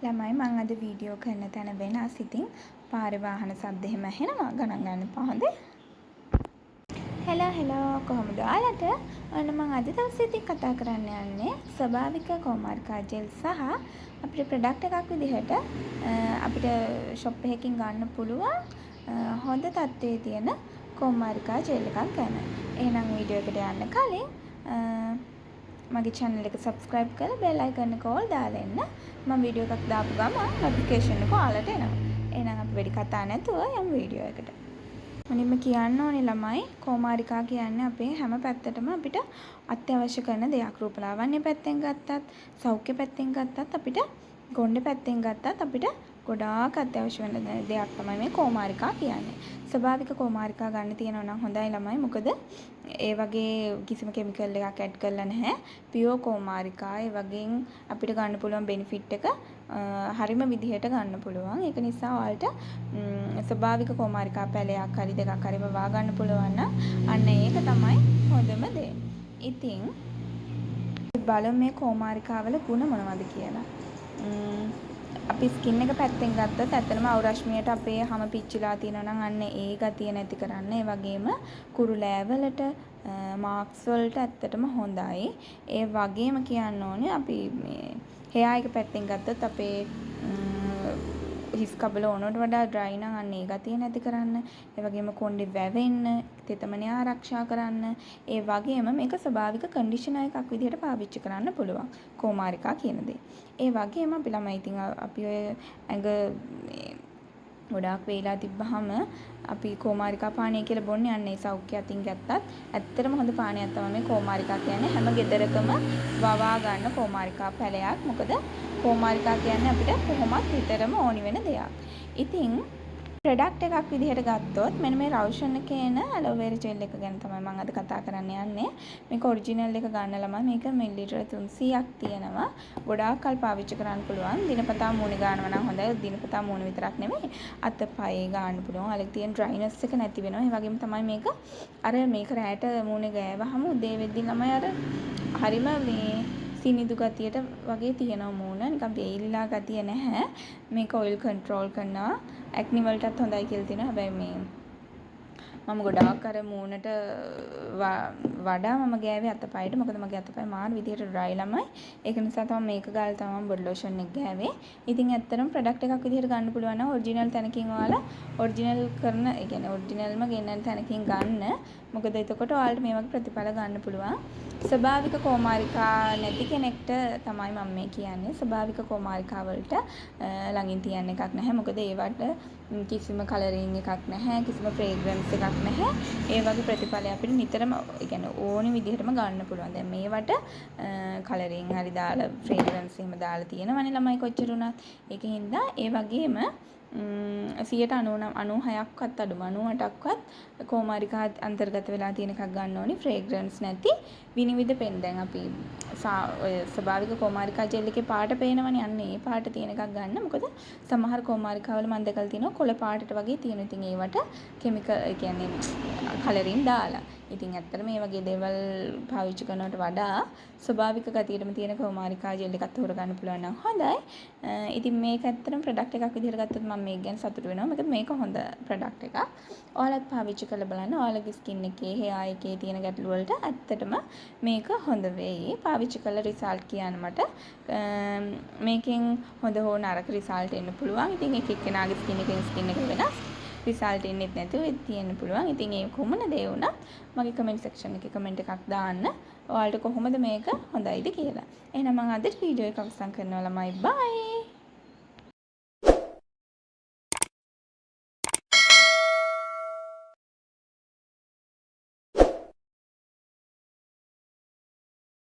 ළමයි මම අද වීඩියෝ කරන තැන වෙනස්. ඉතින් පාරේ වාහන සද්ද එහෙම ඇහෙනවා. ගණන් ගන්න එපා හොඳේ. හෙලෝ කොහොමද ඔයාලට? ඔන්න මම අද දවසේ ඉතින් කතා කරන්න යන්නේ ස්වභාවික කොමාරිකා ජෙල් සහ අපිට ප්‍රොඩක්ට් එකක් විදිහට අපිට ෂොප් එකකින් ගන්න පුළුවන් හොඳ තත්ත්වයේ තියෙන කොමාරිකා ජෙල් එකක් ගැන. එහෙනම් වීඩියෝ එකට යන්න කලින් මගේ channel එක subscribe කරලා bell icon එක all දාලා ඉන්න. මම වීඩියෝ එකක් දාපු ගමන් notification එක ඔයාලට එනවා. එහෙනම් අපි වැඩි කතා නැතුව යමු වීඩියෝ එකට. මුලින්ම කියන්න ඕනේ ළමයි කොමාරිකා කියන්නේ අපේ හැම පැත්තටම අපිට අත්‍යවශ්‍ය කරන දෙයක්. රූපලාවන්‍ය පැත්තෙන් ගත්තත්, සෞඛ්‍ය පැත්තෙන් ගත්තත් අපිට ගොණ්ඩ පැත්තෙන් ගත්තත් අපිට ගොඩාක් අත්‍යවශ්‍ය වෙන දෙයක් තමයි මේ කොමාරිකා කියන්නේ. ස්වභාවික කොමාරිකා ගන්න තියෙනවා නම් හොඳයි ළමයි. මොකද ඒ වගේ කිසිම කෙමිකල් එකක් ඇඩ් කරලා නැහැ. පියෝ කොමාරිකා ඒ වගේන් අපිට ගන්න පුළුවන් බෙනිෆිට් එක හරිම විදිහට ගන්න පුළුවන්. ඒක නිසා ඔයාලට ස්වභාවික කොමාරිකා පැලයක් හරි දෙකක් හරි වවා ගන්න පුළුවන් නම් අන්න ඒක තමයි හොඳම දේ. ඉතින් බලමු මේ කොමාරිකාවල ගුණ මොනවද කියලා. අපි ස්කින් එක පැත්තෙන් ගත්තොත් ඇත්තටම අවරශ්මියට අපේ හැම පිච්චිලා තියෙනවා නම් අන්න ඒ ගතිය නැති කරන්න. ඒ වගේම කුරුලෑවලට මාක්ස් වලට ඇත්තටම හොඳයි. ඒ වගේම කියන්න ඕනේ අපි මේ හෙයා එක පැත්තෙන් ගත්තොත් අපේ හිස් කබල ඕනට වඩා ඩ්‍රයි නම් අන්න ඒ ගතිය නැති කරන්න. ඒ වගේම කොණ්ඩේ වැවෙන්න, තෙතමනය ආරක්ෂා කරන්න. ඒ වගේම මේක ස්වභාවික කන්ඩිෂනර් එකක් විදිහට පාවිච්චි කරන්න පුළුවන්. කොමාරිකා කියන දේ. ඒ වගේම අපි ළමයි ඉතින් අපි ඔය ඇඟ ගොඩාක් වේලා තිබ්බහම අපි කොමාරිකා පානය කියලා බොන්නේ අන්න ඒ සෞඛ්‍ය අතින් ගත්තත් ඇත්තටම හොඳ පානයක් තමයි මේ කොමාරිකා කියන්නේ. හැම ගෙදරකම වවා ගන්න කොමාරිකා පැලයක්. මොකද කොමාරිකා කියන්නේ අපිට කොහොමත් නිතරම ඕනි වෙන දෙයක්. ඉතින් ප්‍රොඩක්ට් එකක් විදිහට ගත්තොත් මෙන්න මේ රවුෂන් එකේන ඇලෝවෙරා ජෙල් එක ගැන තමයි මම අද කතා කරන්න යන්නේ. මේක ඔරිජිනල් එක ගන්න ළමයි මේක මිලිලිටර 300ක් තියෙනවා. ගොඩාක් කල් පාවිච්චි කරන්න පුළුවන්. දිනපතා මූණේ ගන්නවා නම් හොඳයි. දිනපතා මූණ විතරක් නෙමෙයි අතපයේ ගන්න පුළුවන්. අලක තියෙන ඩ්‍රයිනස් එක නැති වෙනවා. ඒ වගේම තමයි මේක අර මේක රැයට මූණේ ගෑවහම උදේ වෙද්දි ළමයි අර හරිම මේ සිනිදු ගතියට වගේ තියෙනවා මූණ. නිකන් බේලිලා ගතිය නැහැ. මේක ඔයිල් කන්ට්‍රෝල් කරනවා. ඇක්නි වලටත් හොඳයි කියලා තියෙනවා. හැබැයි මේ මම ගොඩාක් අර මූණට වඩා මම ගෑවේ අතපයට. මොකද මගේ අතපය මාර විදියට ඩ්‍රයි ළමයි. ඒක නිසා තමයි මේක ගාලා තමයි බොඩි ලෝෂන් එක ගෑවේ. ඉතින් ඇත්තටම ප්‍රොඩක්ට් එකක් විදියට ගන්න පුළුවන් නම් ඔරිජිනල් තැනකින් ඔයාලා ඔරිජිනල් කරන, ඒ කියන්නේ ඔරිජිනල්ම ගෙන්නන තැනකින් ගන්න. මොකද එතකොට ඔයාලට මේ වගේ ප්‍රතිඵල ගන්න පුළුවන්. ස්වභාවික කොමාරිකා නැති කෙනෙක්ට තමයි මම මේ කියන්නේ. ස්වභාවික කොමාරිකා වලට ළඟින් තියන්න එකක් නැහැ. මොකද ඒවට කිසිම කලරින් එකක් නැහැ. කිසිම ෆ්‍රේග්‍රන්ස් එකක් නැහැ. ඒ වගේ ප්‍රතිඵල අපිට නිතරම ඒ කියන්නේ ඕනි විදිහටම ගන්න පුළුවන්. දැන් මේවට කලරින් හරි දාලා ෆ්‍රේග්‍රන්ස් එහෙම දාලා තියෙනවනේ ළමයි කොච්චර උනත්. ඒකින්ද ඒ වගේම 96%ක්වත් අඩුම 98ක්වත් කොමාරිකා අන්තර්ගත වෙලා තියෙන එකක් ගන්න ඕනි. ෆ්‍රේග්‍රන්ස් නැති විනිවිද පෙන්. දැන් අපි ඔය ස්වභාවික කොමාරිකා ජෙල් එකේ පාට පේනවනේ. අන්න ඒ පාට තියෙන එකක් ගන්න. මොකද සමහර කොමාරිකා වල මම දැකලා තියෙනවා කොළ පාටට වගේ තියෙන. ඉතින් ඒවට කෙමිකල් ඒ කියන්නේ කලරින් දාලා. ඉතින් ඇත්තට මේ වගේ දේවල් පාවිච්චි කරනවට වඩා ස්වභාවික ගතියටම තියෙන කොමාරිකා ජෙල් එකක් තෝරගන්න පුළුවන් නම් හොඳයි. ඉතින් මේක ඇත්තටම ප්‍රොඩක්ට් එකක් විදිහට ගත්තොත් මම මේක ගැන සතුටු වෙනවා. මොකද මේක හොඳ ප්‍රොඩක්ට් එකක්. ඔයාලත් පාවිච්චි කරලා බලන්න. ඔයාලගේ ස්කින් එකේ, hair එකේ තියෙන ගැටලු වලට ඇත්තටම මේක හොඳ වෙයි. පාවිච්චි කරලා රිසල්ට් කියන්න මට මේකෙන් හොඳ හෝ නරක රිසල්ට් එන්න පුළුවන්. ඉතින් එක එක්කෙනාගේ ස්කින් එක වෙනස්. රිසල්ට් එන්නෙත් නැතුව තියෙන්න පුළුවන්. ඉතින් ඒ කොහොමද දේ වුණත් මගේ කමෙන්ට් සෙක්ෂන් එකේ කමෙන්ට් එකක් දාන්න. ඔයාලට කොහොමද මේක හොඳයිද කියලා. එහෙනම් මම අද වීඩියෝ එක අවසන් කරනවා ළමයි. බයි.